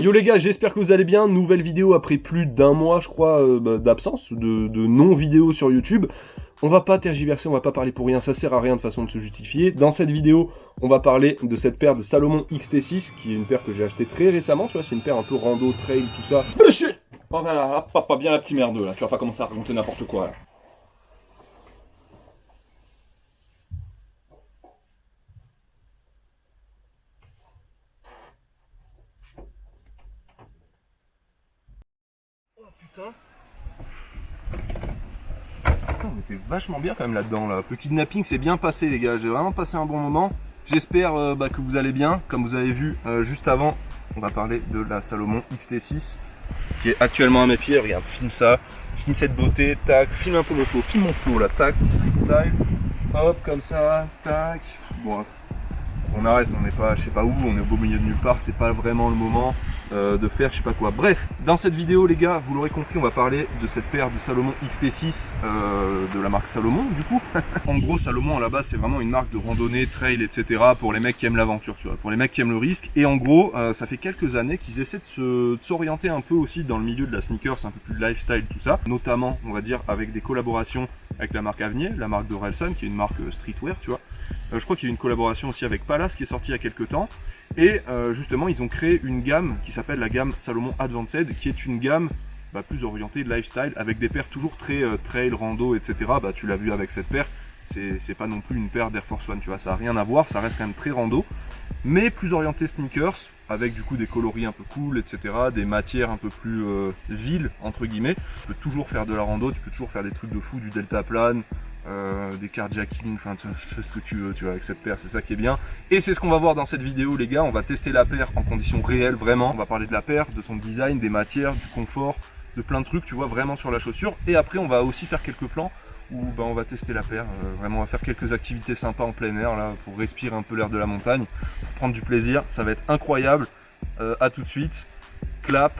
Yo les gars, j'espère que vous allez bien. Nouvelle vidéo après plus d'un mois, je crois, d'absence, de non-vidéo sur YouTube. On va pas tergiverser, on va pas parler pour rien, ça sert à rien de façon de se justifier. Dans cette vidéo, on va parler de cette paire de Salomon XT6, qui est une paire que j'ai achetée très récemment, tu vois, c'est une paire un peu rando, trail, tout ça. Monsieur Oh voilà, pas bien la petite merde là, tu vas pas commencer à raconter n'importe quoi là. Oh putain. Putain, on était vachement bien quand même là-dedans là. Le kidnapping s'est bien passé les gars, j'ai vraiment passé un bon moment. J'espère que vous allez bien. Comme vous avez vu juste avant, on va parler de la Salomon XT6 qui est actuellement à mes pieds. Regarde, filme ça, filme cette beauté, tac, filme un peu mon flow, filme mon flow là, tac, street style, hop, comme ça, tac. Bon, on arrête, on n'est pas, je sais pas où, on est au beau milieu de nulle part, c'est pas vraiment le moment de faire je sais pas quoi. Bref, dans cette vidéo les gars, vous l'aurez compris, on va parler de cette paire de Salomon XT6 de la marque Salomon du coup. En gros, Salomon à la base c'est vraiment une marque de randonnée, trail, etc. pour les mecs qui aiment l'aventure, tu vois, pour les mecs qui aiment le risque. Et en gros, ça fait quelques années qu'ils essaient de s'orienter un peu aussi dans le milieu de la sneakers, un peu plus de lifestyle, tout ça. Notamment, on va dire, avec des collaborations avec la marque Avenir, la marque de Relson, qui est une marque streetwear, tu vois. Je crois qu'il y a eu une collaboration aussi avec Palace qui est sortie il y a quelques temps. Et justement, ils ont créé une gamme qui s'appelle la gamme Salomon Advanced, qui est une gamme plus orientée de lifestyle, avec des paires toujours très trail, rando, etc. Tu l'as vu avec cette paire, c'est pas non plus une paire d'Air Force One, tu vois, ça a rien à voir, ça reste quand même très rando, mais plus orienté sneakers, avec du coup des coloris un peu cool, etc. Des matières un peu plus viles, entre guillemets. Tu peux toujours faire de la rando, tu peux toujours faire des trucs de fou, du deltaplane, des carjacking, enfin tu fais ce que tu veux, tu vois, avec cette paire, c'est ça qui est bien. Et c'est ce qu'on va voir dans cette vidéo les gars, on va tester la paire en conditions réelles vraiment. On va parler de la paire, de son design, des matières, du confort, de plein de trucs, tu vois, vraiment sur la chaussure. Et après on va aussi faire quelques plans où on va tester la paire, vraiment on va faire quelques activités sympas en plein air là, pour respirer un peu l'air de la montagne, pour prendre du plaisir, ça va être incroyable. À tout de suite, clap.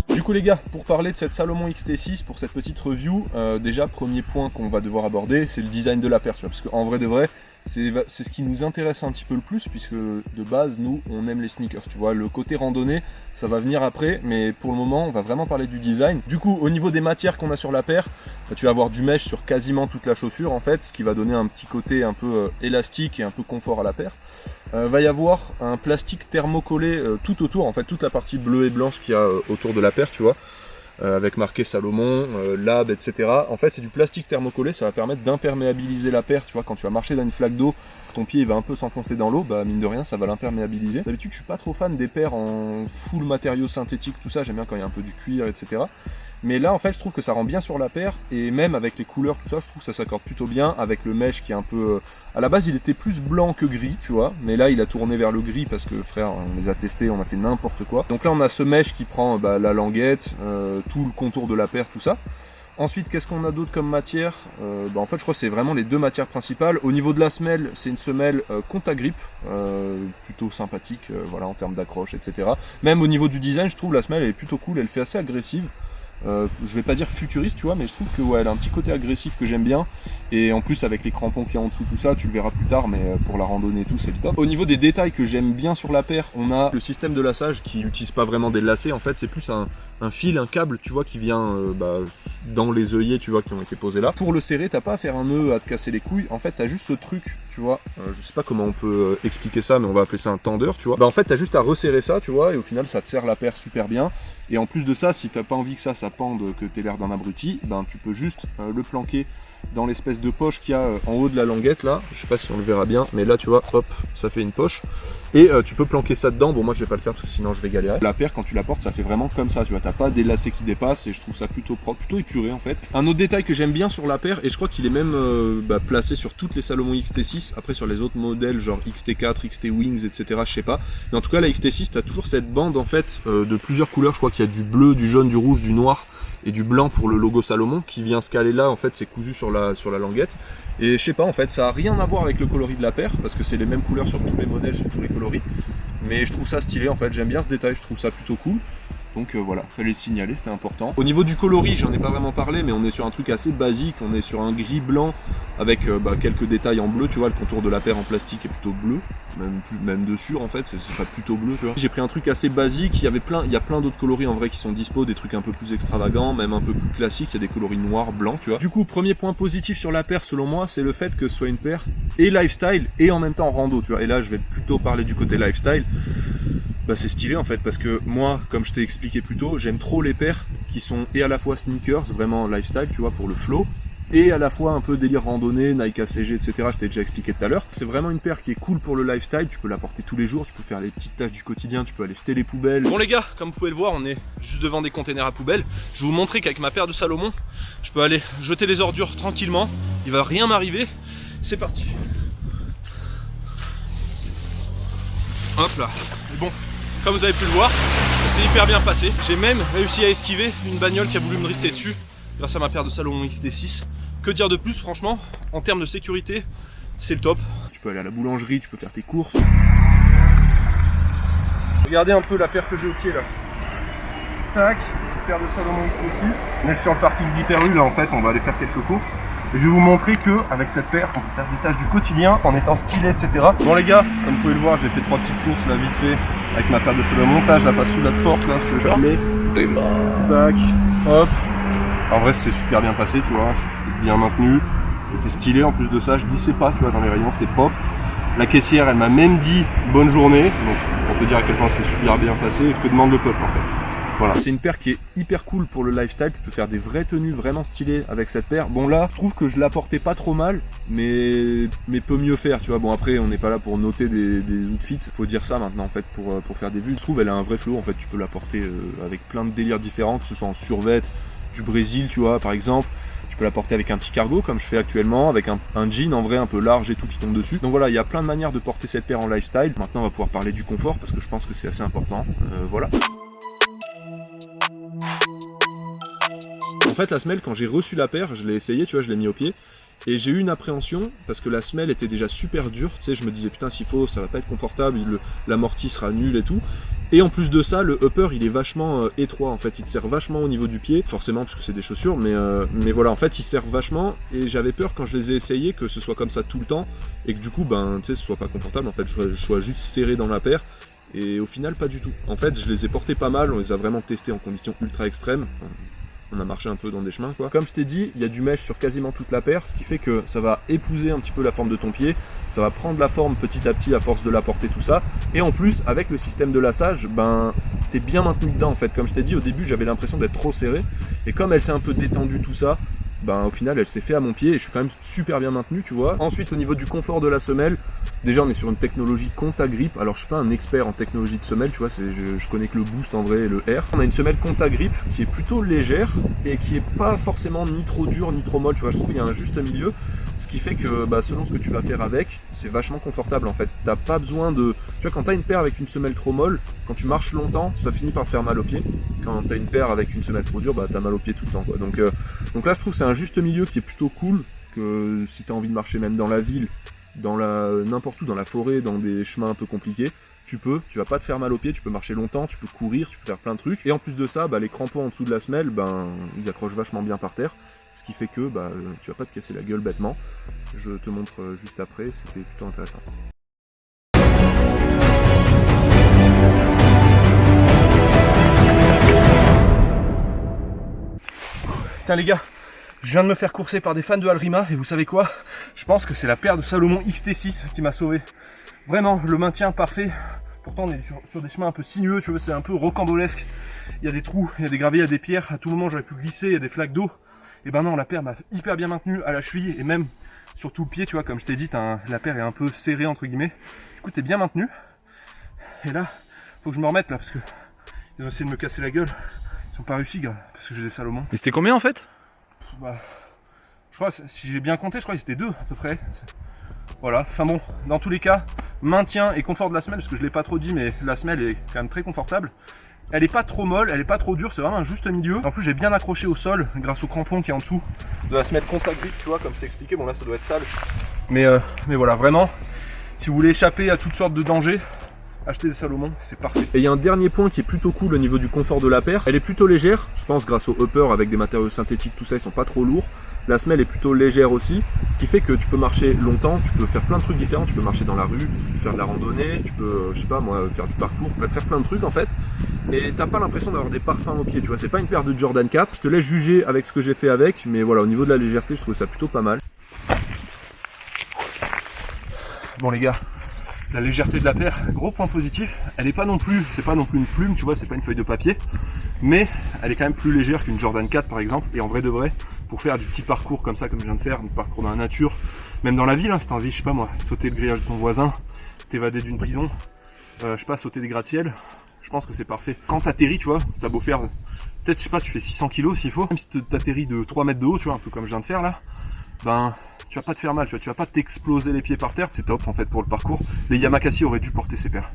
Du coup les gars, pour parler de cette Salomon XT6, pour cette petite review, déjà premier point qu'on va devoir aborder, c'est le design de la paire, tu vois, parce qu'en vrai de vrai, c'est ce qui nous intéresse un petit peu le plus, puisque de base, nous, on aime les sneakers, tu vois, le côté randonnée, ça va venir après, mais pour le moment, on va vraiment parler du design. Du coup, au niveau des matières qu'on a sur la paire, tu vas avoir du mesh sur quasiment toute la chaussure, en fait, ce qui va donner un petit côté un peu élastique et un peu confort à la paire. Va y avoir un plastique thermocollé tout autour, en fait, toute la partie bleue et blanche qu'il y a autour de la paire, tu vois. Avec marqué Salomon, Lab, etc. En fait, c'est du plastique thermocollé, ça va permettre d'imperméabiliser la paire, tu vois, quand tu vas marcher dans une flaque d'eau, ton pied il va un peu s'enfoncer dans l'eau, mine de rien, ça va l'imperméabiliser. D'habitude, je suis pas trop fan des paires en full matériaux synthétiques, tout ça, j'aime bien quand il y a un peu du cuir, etc. Mais là, en fait, je trouve que ça rend bien sur la paire, et même avec les couleurs, tout ça, je trouve que ça s'accorde plutôt bien, avec le mesh qui est un peu... À la base, il était plus blanc que gris, tu vois, mais là, il a tourné vers le gris parce que, frère, on les a testés, on a fait n'importe quoi. Donc là, on a ce mesh qui prend la languette, tout le contour de la paire, tout ça. Ensuite, qu'est-ce qu'on a d'autre comme matière? En fait, je crois que c'est vraiment les deux matières principales. Au niveau de la semelle, c'est une semelle Contagrip, plutôt sympathique, voilà, en termes d'accroche, etc. Même au niveau du design, je trouve la semelle elle est plutôt cool, elle fait assez agressive. Je vais pas dire futuriste, tu vois, mais je trouve que ouais, elle a un petit côté agressif que j'aime bien. Et en plus, avec les crampons qu'il y a en dessous, tout ça, tu le verras plus tard, mais pour la randonnée et tout, c'est le top. Au niveau des détails que j'aime bien sur la paire, on a le système de laçage qui n'utilise pas vraiment des lacets, en fait, c'est plus un fil, un câble, tu vois, qui vient dans les œillets, tu vois, qui ont été posés là. Pour le serrer, t'as pas à faire un nœud, à te casser les couilles. En fait, t'as juste ce truc, tu vois. Je sais pas comment on peut expliquer ça, mais on va appeler ça un tendeur, tu vois. En fait, t'as juste à resserrer ça, tu vois, et au final, ça te serre la paire super bien. Et en plus de ça, si t'as pas envie que ça pende, que t'aies l'air d'un abruti, tu peux juste le planquer dans l'espèce de poche qu'il y a en haut de la languette là. Je sais pas si on le verra bien, mais là tu vois, hop, ça fait une poche. Et tu peux planquer ça dedans. Bon, moi je vais pas le faire parce que sinon je vais galérer. La paire, quand tu la portes, ça fait vraiment comme ça, tu vois, t'as pas des lacets qui dépassent et je trouve ça plutôt propre, plutôt épuré en fait. Un autre détail que j'aime bien sur la paire, et je crois qu'il est même placé sur toutes les Salomon XT6, après sur les autres modèles genre XT4, XT Wings, etc. je sais pas. Mais en tout cas la XT6, t'as toujours cette bande en fait de plusieurs couleurs. Je crois qu'il y a du bleu, du jaune, du rouge, du noir et du blanc pour le logo Salomon qui vient se caler là, en fait c'est cousu sur la languette. Et je sais pas, en fait ça a rien à voir avec le coloris de la paire parce que c'est les mêmes couleurs sur tous les modèles, sur tous les coloris. Mais je trouve ça stylé en fait, j'aime bien ce détail, je trouve ça plutôt cool. Donc voilà, fallait le signaler, c'était important. Au niveau du coloris, j'en ai pas vraiment parlé, mais on est sur un truc assez basique, on est sur un gris blanc avec quelques détails en bleu, tu vois, le contour de la paire en plastique est plutôt bleu, même dessus en fait, c'est pas plutôt bleu, tu vois. J'ai pris un truc assez basique, il y a plein d'autres coloris en vrai qui sont dispo, des trucs un peu plus extravagants, même un peu plus classiques, il y a des coloris noirs, blancs, tu vois. Du coup, premier point positif sur la paire selon moi, c'est le fait que ce soit une paire et lifestyle et en même temps rando, tu vois. Et là, je vais plutôt parler du côté lifestyle. Bah c'est stylé en fait, parce que moi, comme je t'ai expliqué plus tôt, j'aime trop les paires qui sont et à la fois sneakers, vraiment lifestyle, tu vois, pour le flow, et à la fois un peu délire randonnée, Nike ACG, etc. Je t'ai déjà expliqué tout à l'heure. C'est vraiment une paire qui est cool pour le lifestyle, tu peux la porter tous les jours, tu peux faire les petites tâches du quotidien, tu peux aller jeter les poubelles. Bon les gars, comme vous pouvez le voir, on est juste devant des containers à poubelles. Je vais vous montrer qu'avec ma paire de Salomon, je peux aller jeter les ordures tranquillement, il va rien m'arriver. C'est parti. Hop là. Et bon, comme vous avez pu le voir, ça s'est hyper bien passé. J'ai même réussi à esquiver une bagnole qui a voulu me drifter dessus grâce à ma paire de Salomon XT6. Que dire de plus, franchement, en termes de sécurité, c'est le top. Tu peux aller à la boulangerie, tu peux faire tes courses. Regardez un peu la paire que j'ai au pied là. Tac, petite paire de Salomon XT6. On est sur le parking d'Hyper U là en fait, on va aller faire quelques courses. Et je vais vous montrer que avec cette paire, on peut faire des tâches du quotidien en étant stylé, etc. Bon les gars, comme vous pouvez le voir, j'ai fait 3 petites courses là vite fait avec ma paire de Salomon. Je la passe sous la porte là, si je veux filmer. Tac, hop. En vrai c'était super bien passé, tu vois, j'étais bien maintenu, j'étais stylé, en plus de ça je glissais pas, tu vois, dans les rayons, c'était propre. La caissière elle m'a même dit bonne journée, donc pour te dire à quel point c'est super bien passé, que demande le peuple en fait. Voilà. C'est une paire qui est hyper cool pour le lifestyle, tu peux faire des vraies tenues vraiment stylées avec cette paire. Bon là, je trouve que je la portais pas trop mal, mais peut mieux faire, tu vois. Bon après, on n'est pas là pour noter des outfits, faut dire ça maintenant en fait pour faire des vues. Je trouve elle a un vrai flow en fait, tu peux la porter avec plein de délires différents, que ce soit en survêt, du Brésil, tu vois, par exemple. Tu peux la porter avec un petit cargo comme je fais actuellement, avec un jean en vrai un peu large et tout qui tombe dessus. Donc voilà, il y a plein de manières de porter cette paire en lifestyle. Maintenant on va pouvoir parler du confort parce que je pense que c'est assez important. Voilà. En fait la semelle, quand j'ai reçu la paire, je l'ai essayé, tu vois, je l'ai mis au pied. Et j'ai eu une appréhension parce que la semelle était déjà super dure, tu sais, je me disais putain s'il faut ça va pas être confortable, l'amorti sera nul et tout. Et en plus de ça, le upper il est vachement étroit en fait, il te serre vachement au niveau du pied, forcément parce que c'est des chaussures, mais voilà, en fait il serre vachement et j'avais peur quand je les ai essayés que ce soit comme ça tout le temps et que du coup ben tu sais ce soit pas confortable, en fait je sois juste serré dans la paire. Et au final pas du tout. En fait je les ai portés pas mal, on les a vraiment testés en conditions ultra extrêmes. On a marché un peu dans des chemins quoi. Comme je t'ai dit, il y a du mesh sur quasiment toute la paire, ce qui fait que ça va épouser un petit peu la forme de ton pied, ça va prendre la forme petit à petit à force de la porter tout ça, et en plus avec le système de lassage, ben t'es bien maintenu dedans en fait. Comme je t'ai dit au début j'avais l'impression d'être trop serré, et comme elle s'est un peu détendue tout ça, ben au final elle s'est fait à mon pied et je suis quand même super bien maintenu, tu vois. Ensuite au niveau du confort de la semelle, déjà on est sur une technologie Contagrip. Alors je suis pas un expert en technologie de semelle, tu vois, je connais que le Boost en vrai et le Air. On a une semelle Contagrip qui est plutôt légère et qui est pas forcément ni trop dure ni trop molle, tu vois, je trouve qu'il y a un juste milieu. Ce qui fait que bah, selon ce que tu vas faire avec, c'est vachement confortable en fait. T'as pas besoin de... Tu vois, quand t'as une paire avec une semelle trop molle, quand tu marches longtemps, ça finit par te faire mal aux pieds. Quand t'as une paire avec une semelle trop dure, bah t'as mal aux pieds tout le temps quoi. Donc là je trouve que c'est un juste milieu qui est plutôt cool, que si t'as envie de marcher même dans la ville, n'importe où, dans la forêt, dans des chemins un peu compliqués, tu vas pas te faire mal aux pieds, tu peux marcher longtemps, tu peux courir, tu peux faire plein de trucs. Et en plus de ça, bah, les crampons en dessous de la semelle, ben, ils accrochent vachement bien par terre. Ce qui fait que bah, tu vas pas te casser la gueule bêtement. Je te montre juste après, c'était plutôt intéressant. Putain les gars, je viens de me faire courser par des fans de Alrima et vous savez quoi? Je pense que c'est la paire de Salomon XT6 qui m'a sauvé. Vraiment, le maintien parfait. Pourtant on est sur des chemins un peu sinueux, tu vois, c'est un peu rocambolesque. Il y a des trous, il y a des gravés, il y a des pierres. À tout moment j'aurais pu glisser, il y a des flaques d'eau. Et ben non, la paire m'a hyper bien maintenu à la cheville et même sur tout le pied, tu vois, comme je t'ai dit, la paire est un peu serrée entre guillemets. Du coup t'es bien maintenu. Et là, faut que je me remette là parce que ils ont essayé de me casser la gueule. Ils sont pas réussi, gars, parce que j'ai des Salomon. Et c'était combien en fait? Bah, je crois, si j'ai bien compté, je crois que c'était 2 à peu près. Voilà, enfin bon, dans tous les cas, maintien et confort de la semelle, parce que je l'ai pas trop dit, mais la semelle est quand même très confortable. Elle est pas trop molle, elle est pas trop dure, c'est vraiment un juste milieu. En plus j'ai bien accroché au sol grâce au crampon qui est en dessut de la semelle Contagrip, tu vois, comme je t'ai expliqué. Bon là ça doit être sale, mais voilà, vraiment, si vous voulez échapper à toutes sortes de dangers, achetez des Salomon, c'est parfait. Et il y a un dernier point qui est plutôt cool au niveau du confort de la paire. Elle est plutôt légère, je pense grâce au upper avec des matériaux synthétiques, tout ça, ils sont pas trop lourds. La semelle est plutôt légère aussi, ce qui fait que tu peux marcher longtemps, tu peux faire plein de trucs différents, tu peux marcher dans la rue, faire de la randonnée, tu peux, je sais pas moi, faire du parcours, faire plein de trucs en fait. Et t'as pas l'impression d'avoir des parpaings aux pieds, tu vois, c'est pas une paire de Jordan 4. Je te laisse juger avec ce que j'ai fait avec, mais voilà, au niveau de la légèreté, je trouve ça plutôt pas mal. Bon les gars, la légèreté de la paire, gros point positif, elle est pas non plus, c'est pas non plus une plume, tu vois, c'est pas une feuille de papier, mais elle est quand même plus légère qu'une Jordan 4 par exemple, et en vrai de vrai, pour faire du petit parcours comme ça, comme je viens de faire, du parcours dans la nature, même dans la ville, hein, si t'as envie, je sais pas moi, de sauter le grillage de ton voisin, t'évader d'une prison, je sais pas, sauter des gratte-ciel, je pense que c'est parfait. Quand t'atterris, tu vois, t'as beau faire, peut-être, je sais pas, tu fais 600 kilos s'il faut, même si t'atterris de 3 mètres de haut, tu vois, un peu comme je viens de faire là, ben, tu vas pas te faire mal, tu vois, tu vas pas t'exploser les pieds par terre, c'est top en fait pour le parcours. Les Yamakasi auraient dû porter ces paires.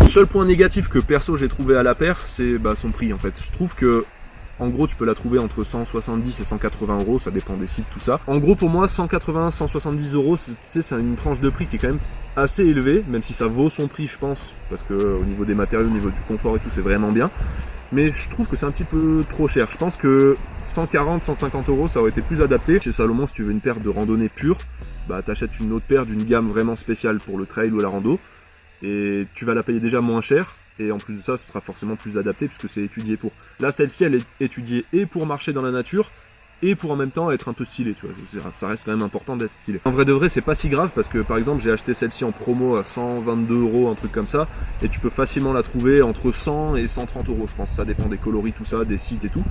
Le seul point négatif que perso j'ai trouvé à la paire, c'est son prix en fait. Je trouve que en gros tu peux la trouver entre 170 et 180 euros, ça dépend des sites, tout ça. En gros pour moi 180, 170 euros, c'est une tranche de prix qui est quand même assez élevée, même si ça vaut son prix je pense, parce que au niveau des matériaux, au niveau du confort et tout c'est vraiment bien. Mais je trouve que c'est un petit peu trop cher. Je pense que 140, 150 euros, ça aurait été plus adapté. Chez Salomon, si tu veux une paire de randonnée pure, bah t'achètes une autre paire d'une gamme vraiment spéciale pour le trail ou la rando. Et tu vas la payer déjà moins cher. Et en plus de ça, ce sera forcément plus adapté puisque c'est étudié pour. Là, celle-ci, elle est étudiée et pour marcher dans la nature, et pour en même temps être un peu stylé, tu vois, ça reste quand même important d'être stylé. En vrai de vrai, c'est pas si grave parce que par exemple j'ai acheté celle-ci en promo à 122 euros, un truc comme ça, et tu peux facilement la trouver entre 100 et 130 euros, je pense, ça dépend des coloris, tout ça, des sites et tout.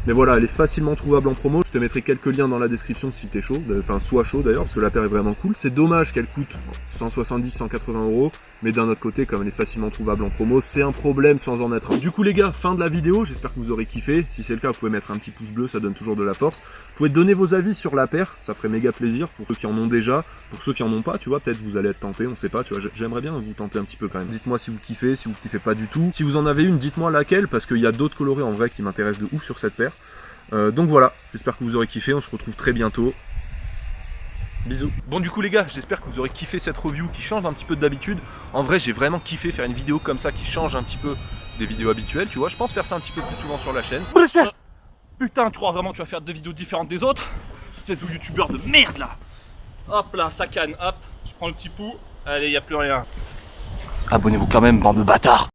Mais voilà, elle est facilement trouvable en promo, je te mettrai quelques liens dans la description si t'es chaud, enfin sois chaud d'ailleurs, parce que la paire est vraiment cool. C'est dommage qu'elle coûte 170, 180 euros, mais d'un autre côté, comme elle est facilement trouvable en promo, c'est un problème sans en être un. Du coup les gars, fin de la vidéo, j'espère que vous aurez kiffé. Si c'est le cas, vous pouvez mettre un petit pouce bleu, ça donne toujours de la force. Vous pouvez donner vos avis sur la paire, ça ferait méga plaisir pour ceux qui en ont déjà, pour ceux qui en ont pas, tu vois, peut-être vous allez être tentés, on sait pas, tu vois, j'aimerais bien vous tenter un petit peu quand même. Dites-moi si vous kiffez, si vous kiffez pas du tout. Si vous en avez une, dites-moi laquelle, parce qu'il y a d'autres coloris en vrai qui m'intéressent de ouf sur cette paire. Donc voilà, j'espère que vous aurez kiffé, on se retrouve très bientôt. Bisous. Bon du coup les gars, j'espère que vous aurez kiffé cette review qui change un petit peu de d'habitude. En vrai j'ai vraiment kiffé faire une vidéo comme ça qui change un petit peu des vidéos habituelles, tu vois. Je pense faire ça un petit peu plus souvent sur la chaîne. Putain, tu crois vraiment que tu vas faire 2 vidéos différentes des autres? Espèce de youtubeur de merde là. Hop là, ça canne, hop, je prends le petit pouls. Allez, y a plus rien. Abonnez-vous quand même, bande de bâtards.